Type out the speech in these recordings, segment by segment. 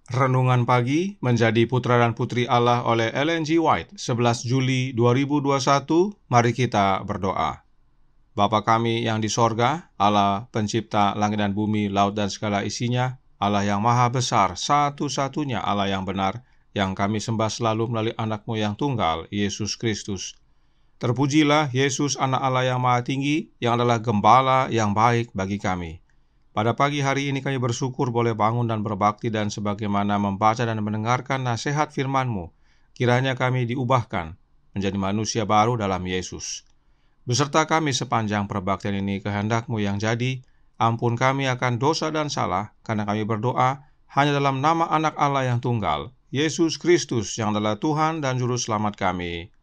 Renungan Pagi menjadi Putra dan Putri Allah oleh Ellen G. White, 11 Juli 2021. Mari kita berdoa. Bapa kami yang di sorga, Allah pencipta langit dan bumi, laut dan segala isinya, Allah yang maha besar, satu-satunya Allah yang benar, yang kami sembah selalu melalui anak-Mu yang tunggal, Yesus Kristus. Terpujilah Yesus, anak Allah yang maha tinggi, yang adalah gembala yang baik bagi kami. Pada pagi hari ini kami bersyukur boleh bangun dan berbakti dan sebagaimana membaca dan mendengarkan nasihat firman-Mu, kiranya kami diubahkan menjadi manusia baru dalam Yesus. Beserta kami sepanjang perbaktian ini, kehendak-Mu yang jadi, ampun kami akan dosa dan salah, karena kami berdoa hanya dalam nama anak Allah yang tunggal, Yesus Kristus, yang adalah Tuhan dan Juru Selamat kami.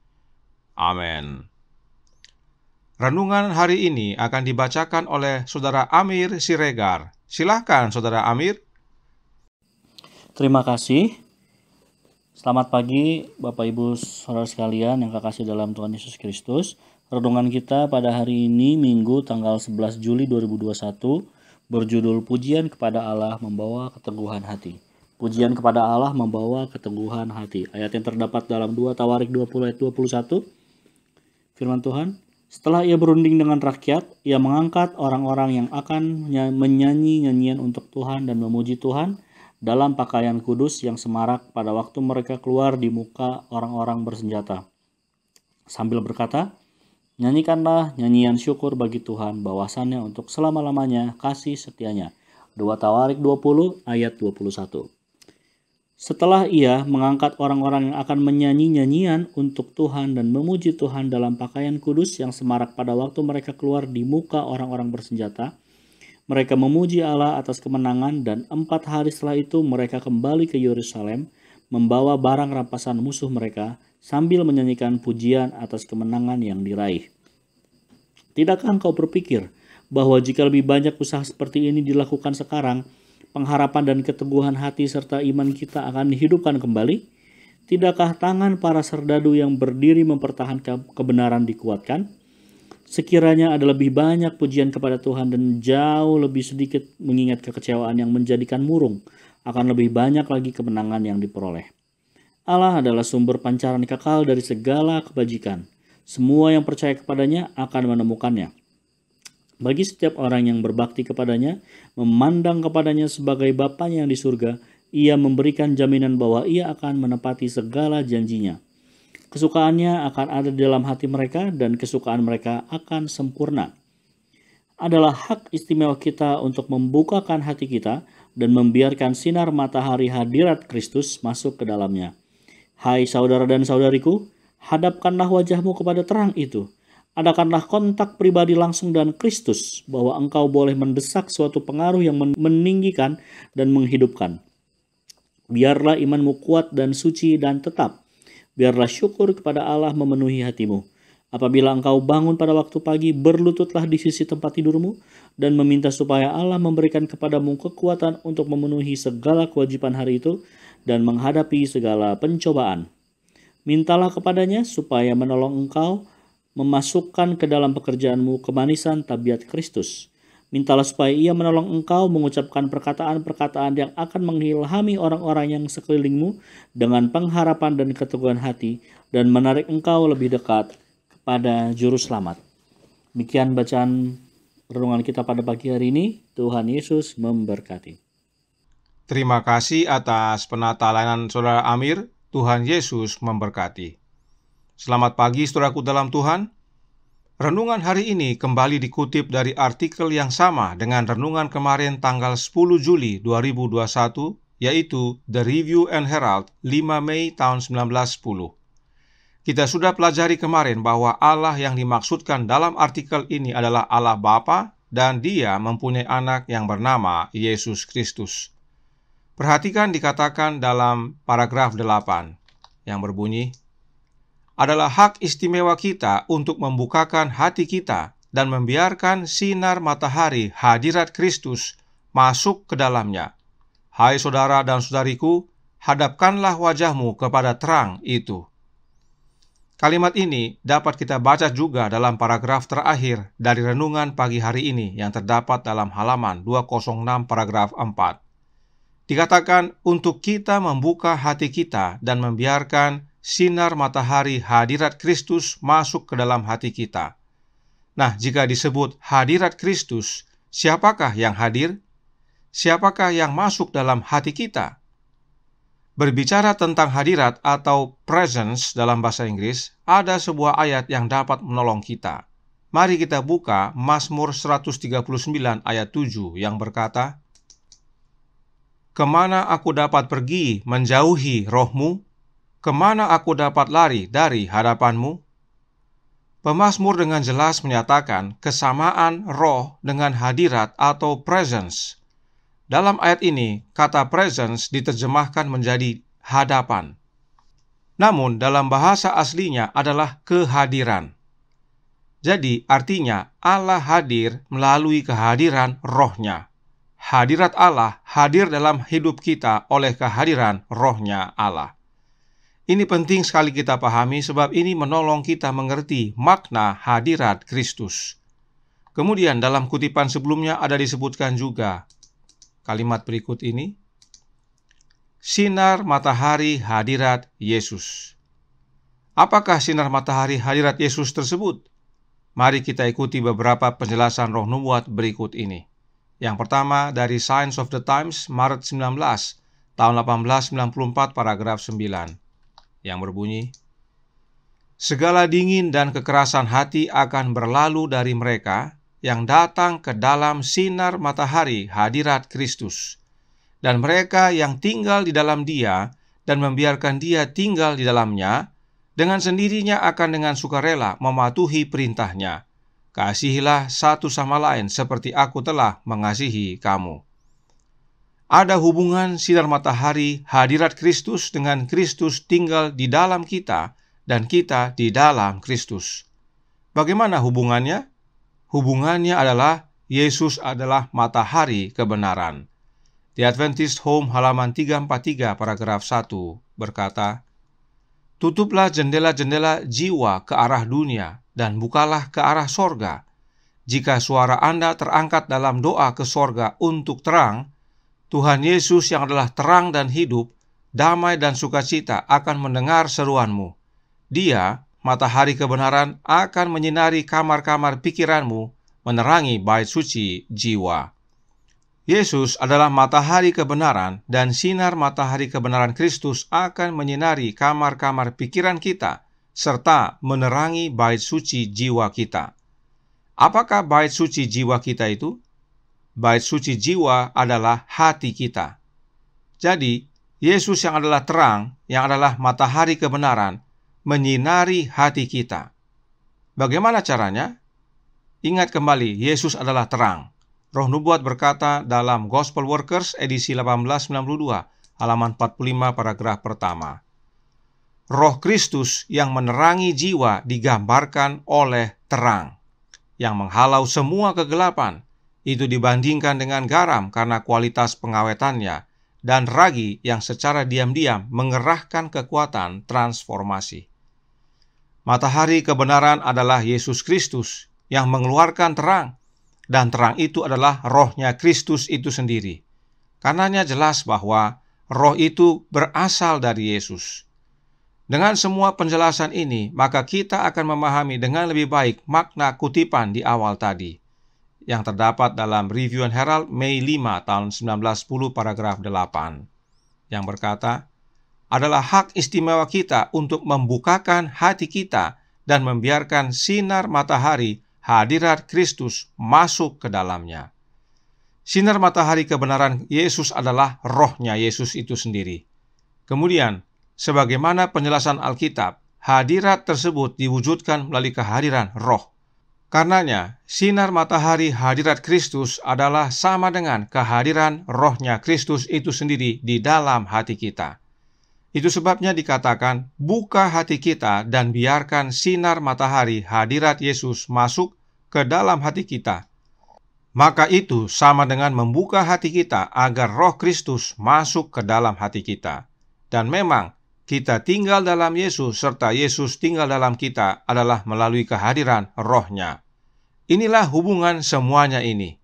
Amin. Renungan hari ini akan dibacakan oleh Saudara Amir Siregar. Silakan Saudara Amir. Terima kasih. Selamat pagi Bapak Ibu Saudara sekalian yang kekasih dalam Tuhan Yesus Kristus. Renungan kita pada hari ini Minggu tanggal 11 Juli 2021 berjudul Pujian kepada Allah membawa keteguhan hati. Pujian kepada Allah membawa keteguhan hati. Ayat yang terdapat dalam 2 Tawarik 20 ayat 21. Firman Tuhan, setelah ia berunding dengan rakyat, ia mengangkat orang-orang yang akan menyanyi nyanyian untuk Tuhan dan memuji Tuhan dalam pakaian kudus yang semarak pada waktu mereka keluar di muka orang-orang bersenjata. Sambil berkata, nyanyikanlah nyanyian syukur bagi Tuhan, bahwasannya untuk selama-lamanya kasih setianya. 2 Tawarik 20 ayat 21. Setelah ia mengangkat orang-orang yang akan menyanyi nyanyian untuk Tuhan dan memuji Tuhan dalam pakaian kudus yang semarak pada waktu mereka keluar di muka orang-orang bersenjata, mereka memuji Allah atas kemenangan, dan 4 hari setelah itu mereka kembali ke Yerusalem membawa barang rampasan musuh mereka sambil menyanyikan pujian atas kemenangan yang diraih. Tidakkah engkau berpikir bahwa jika lebih banyak usaha seperti ini dilakukan sekarang, pengharapan dan keteguhan hati serta iman kita akan dihidupkan kembali? Tidakkah tangan para serdadu yang berdiri mempertahankan kebenaran dikuatkan? Sekiranya ada lebih banyak pujian kepada Tuhan dan jauh lebih sedikit mengingat kekecewaan yang menjadikan murung, akan lebih banyak lagi kemenangan yang diperoleh. Allah adalah sumber pancaran kekal dari segala kebajikan. Semua yang percaya kepadanya akan menemukannya. Bagi setiap orang yang berbakti kepadanya, memandang kepadanya sebagai Bapanya yang di surga, ia memberikan jaminan bahwa ia akan menepati segala janjinya. Kesukaannya akan ada di dalam hati mereka dan kesukaan mereka akan sempurna. Adalah hak istimewa kita untuk membukakan hati kita dan membiarkan sinar matahari hadirat Kristus masuk ke dalamnya. Hai saudara dan saudariku, hadapkanlah wajahmu kepada terang itu. Adakanlah kontak pribadi langsung dengan Kristus, bahwa engkau boleh mendesak suatu pengaruh yang meninggikan dan menghidupkan. Biarlah imanmu kuat dan suci dan tetap. Biarlah syukur kepada Allah memenuhi hatimu. Apabila engkau bangun pada waktu pagi, berlututlah di sisi tempat tidurmu dan meminta supaya Allah memberikan kepadamu kekuatan untuk memenuhi segala kewajiban hari itu dan menghadapi segala pencobaan. Mintalah kepadanya supaya menolong engkau memasukkan ke dalam pekerjaanmu kemanisan tabiat Kristus. Mintalah supaya ia menolong engkau mengucapkan perkataan-perkataan yang akan mengilhami orang-orang yang sekelilingmu dengan pengharapan dan keteguhan hati dan menarik engkau lebih dekat kepada Juru Selamat. Demikian bacaan renungan kita pada pagi hari ini. Tuhan Yesus memberkati. Terima kasih atas penata layanan Saudara Amir. Tuhan Yesus memberkati. Selamat pagi saudaraku dalam Tuhan. Renungan hari ini kembali dikutip dari artikel yang sama dengan renungan kemarin tanggal 10 Juli 2021, yaitu The Review and Herald 5 Mei tahun 1910. Kita sudah pelajari kemarin bahwa Allah yang dimaksudkan dalam artikel ini adalah Allah Bapa dan Dia mempunyai anak yang bernama Yesus Kristus. Perhatikan dikatakan dalam paragraf 8 yang berbunyi, adalah hak istimewa kita untuk membukakan hati kita dan membiarkan sinar matahari hadirat Kristus masuk ke dalamnya. Hai saudara dan saudariku, hadapkanlah wajahmu kepada terang itu. Kalimat ini dapat kita baca juga dalam paragraf terakhir dari renungan pagi hari ini yang terdapat dalam halaman 206 paragraf 4. Dikatakan untuk kita membuka hati kita dan membiarkan sinar matahari hadirat Kristus masuk ke dalam hati kita. Nah, jika disebut hadirat Kristus, siapakah yang hadir? Siapakah yang masuk dalam hati kita? Berbicara tentang hadirat atau presence dalam bahasa Inggris, ada sebuah ayat yang dapat menolong kita. Mari kita buka Mazmur 139 ayat 7 yang berkata, "Kemana aku dapat pergi menjauhi roh-Mu? Kemana aku dapat lari dari hadapan-Mu?" Pemazmur dengan jelas menyatakan kesamaan roh dengan hadirat atau presence. Dalam ayat ini, kata presence diterjemahkan menjadi hadapan. Namun, dalam bahasa aslinya adalah kehadiran. Jadi, artinya Allah hadir melalui kehadiran roh-Nya. Hadirat Allah hadir dalam hidup kita oleh kehadiran roh-Nya Allah. Ini penting sekali kita pahami sebab ini menolong kita mengerti makna hadirat Kristus. Kemudian dalam kutipan sebelumnya ada disebutkan juga kalimat berikut ini, sinar matahari hadirat Yesus. Apakah sinar matahari hadirat Yesus tersebut? Mari kita ikuti beberapa penjelasan roh nubuat berikut ini. Yang pertama dari Signs of the Times, Maret 19, tahun 1894, paragraf 9, yang berbunyi, segala dingin dan kekerasan hati akan berlalu dari mereka yang datang ke dalam sinar matahari hadirat Kristus, dan mereka yang tinggal di dalam Dia dan membiarkan Dia tinggal di dalamnya, dengan sendirinya akan dengan sukarela mematuhi perintahnya. Kasihilah satu sama lain seperti aku telah mengasihi kamu. Ada hubungan sinar matahari hadirat Kristus dengan Kristus tinggal di dalam kita dan kita di dalam Kristus. Bagaimana hubungannya? Hubungannya adalah Yesus adalah matahari kebenaran. The Adventist Home halaman 343 paragraf 1 berkata, tutuplah jendela-jendela jiwa ke arah dunia dan bukalah ke arah sorga. Jika suara Anda terangkat dalam doa ke sorga untuk terang, Tuhan Yesus yang adalah terang dan hidup, damai dan sukacita akan mendengar seruanmu. Dia, matahari kebenaran, akan menyinari kamar-kamar pikiranmu, menerangi bait suci jiwa. Yesus adalah matahari kebenaran dan sinar matahari kebenaran Kristus akan menyinari kamar-kamar pikiran kita serta menerangi bait suci jiwa kita. Apakah bait suci jiwa kita itu? Bait suci jiwa adalah hati kita. Jadi, Yesus yang adalah terang, yang adalah matahari kebenaran, menyinari hati kita. Bagaimana caranya? Ingat kembali, Yesus adalah terang. Roh Nubuat berkata dalam Gospel Workers edisi 1892, halaman 45 paragraf pertama. Roh Kristus yang menerangi jiwa digambarkan oleh terang, yang menghalau semua kegelapan. Itu dibandingkan dengan garam karena kualitas pengawetannya, dan ragi yang secara diam-diam mengerahkan kekuatan transformasi. Matahari kebenaran adalah Yesus Kristus yang mengeluarkan terang, dan terang itu adalah rohnya Kristus itu sendiri. Karenanya jelas bahwa roh itu berasal dari Yesus. Dengan semua penjelasan ini, maka kita akan memahami dengan lebih baik makna kutipan di awal tadi, yang terdapat dalam Review and Herald Mei 5 tahun 1910 paragraf 8, yang berkata, adalah hak istimewa kita untuk membukakan hati kita dan membiarkan sinar matahari hadirat Kristus masuk ke dalamnya. Sinar matahari kebenaran Yesus adalah rohnya Yesus itu sendiri. Kemudian, sebagaimana penjelasan Alkitab, hadirat tersebut diwujudkan melalui kehadiran roh. Karenanya, sinar matahari hadirat Kristus adalah sama dengan kehadiran rohnya Kristus itu sendiri di dalam hati kita. Itu sebabnya dikatakan, buka hati kita dan biarkan sinar matahari hadirat Yesus masuk ke dalam hati kita. Maka itu sama dengan membuka hati kita agar roh Kristus masuk ke dalam hati kita. Dan memang, kita tinggal dalam Yesus serta Yesus tinggal dalam kita adalah melalui kehadiran rohnya. Inilah hubungan semuanya ini.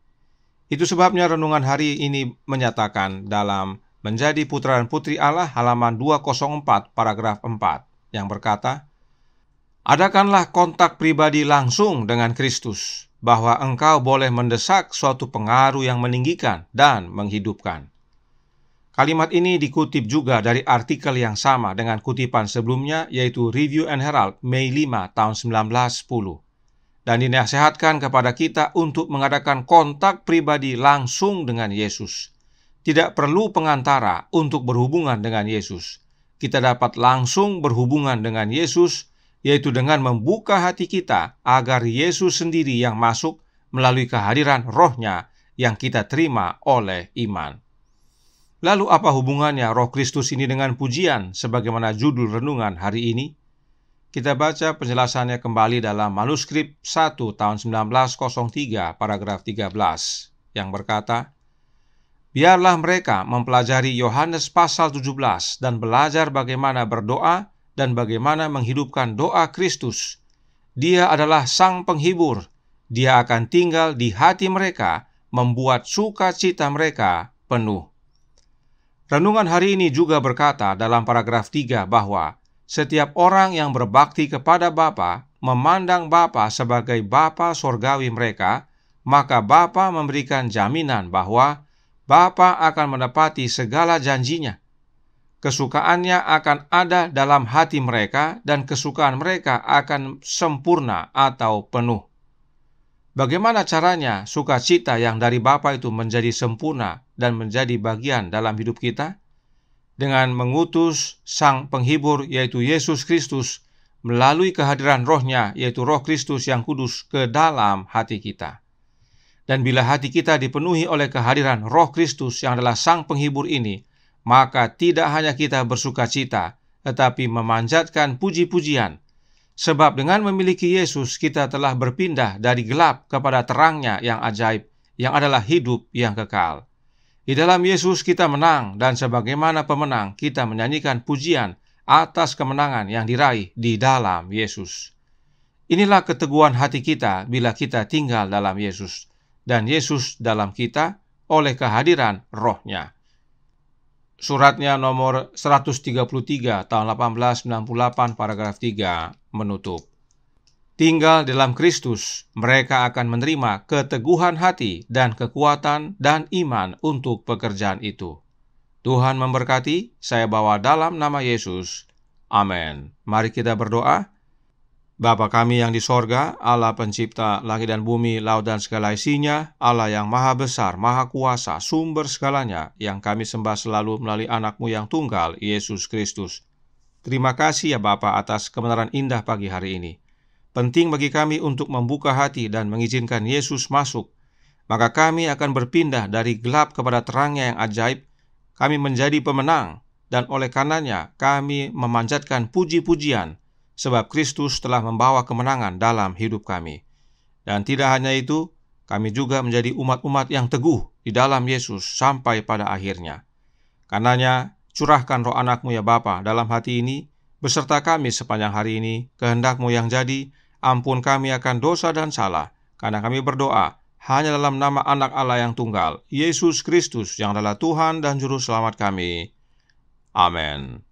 Itu sebabnya renungan hari ini menyatakan dalam Menjadi Putra dan Putri Allah halaman 204 paragraf 4 yang berkata, adakanlah kontak pribadi langsung dengan Kristus, bahwa engkau boleh mendesak suatu pengaruh yang meninggikan dan menghidupkan. Kalimat ini dikutip juga dari artikel yang sama dengan kutipan sebelumnya, yaitu Review and Herald, Mei 5 tahun 1910. Dan dinasihatkan kepada kita untuk mengadakan kontak pribadi langsung dengan Yesus. Tidak perlu pengantara untuk berhubungan dengan Yesus. Kita dapat langsung berhubungan dengan Yesus, yaitu dengan membuka hati kita agar Yesus sendiri yang masuk melalui kehadiran Roh-Nya yang kita terima oleh iman. Lalu apa hubungannya Roh Kristus ini dengan pujian sebagaimana judul renungan hari ini? Kita baca penjelasannya kembali dalam manuskrip 1 tahun 1903 paragraf 13 yang berkata, biarlah mereka mempelajari Yohanes pasal 17 dan belajar bagaimana berdoa dan bagaimana menghidupkan doa Kristus. Dia adalah Sang Penghibur. Dia akan tinggal di hati mereka, membuat sukacita mereka penuh. Renungan hari ini juga berkata dalam paragraf 3 bahwa setiap orang yang berbakti kepada Bapa memandang Bapa sebagai Bapa sorgawi mereka, maka Bapa memberikan jaminan bahwa Bapa akan menepati segala janjinya. Kesukaannya akan ada dalam hati mereka dan kesukaan mereka akan sempurna atau penuh. Bagaimana caranya sukacita yang dari Bapa itu menjadi sempurna dan menjadi bagian dalam hidup kita? Dengan mengutus Sang Penghibur yaitu Yesus Kristus melalui kehadiran Roh-Nya yaitu Roh Kristus yang kudus ke dalam hati kita. Dan bila hati kita dipenuhi oleh kehadiran Roh Kristus yang adalah Sang Penghibur ini, maka tidak hanya kita bersukacita, tetapi memanjatkan puji-pujian. Sebab dengan memiliki Yesus, kita telah berpindah dari gelap kepada terangnya yang ajaib, yang adalah hidup yang kekal. Di dalam Yesus kita menang, dan sebagaimana pemenang, kita menyanyikan pujian atas kemenangan yang diraih di dalam Yesus. Inilah keteguhan hati kita bila kita tinggal dalam Yesus, dan Yesus dalam kita oleh kehadiran Roh-Nya. Suratnya nomor 133 tahun 1898 paragraf 3 menutup. Tinggal dalam Kristus, mereka akan menerima keteguhan hati dan kekuatan dan iman untuk pekerjaan itu. Tuhan memberkati, saya bawa dalam nama Yesus. Amin. Mari kita berdoa. Bapa kami yang di sorga, Allah pencipta langit dan bumi, laut dan segala isinya, Allah yang maha besar, maha kuasa, sumber segalanya, yang kami sembah selalu melalui anak-Mu yang tunggal, Yesus Kristus. Terima kasih ya Bapa atas kebenaran indah pagi hari ini. Penting bagi kami untuk membuka hati dan mengizinkan Yesus masuk. Maka kami akan berpindah dari gelap kepada terangnya yang ajaib. Kami menjadi pemenang, dan oleh karenanya kami memanjatkan puji-pujian, sebab Kristus telah membawa kemenangan dalam hidup kami. Dan tidak hanya itu, kami juga menjadi umat-umat yang teguh di dalam Yesus sampai pada akhirnya. Karenanya, curahkan roh anak-Mu ya Bapa dalam hati ini, beserta kami sepanjang hari ini, kehendak-Mu yang jadi, ampun kami akan dosa dan salah, karena kami berdoa hanya dalam nama anak Allah yang tunggal, Yesus Kristus yang adalah Tuhan dan Juru Selamat kami. Amin.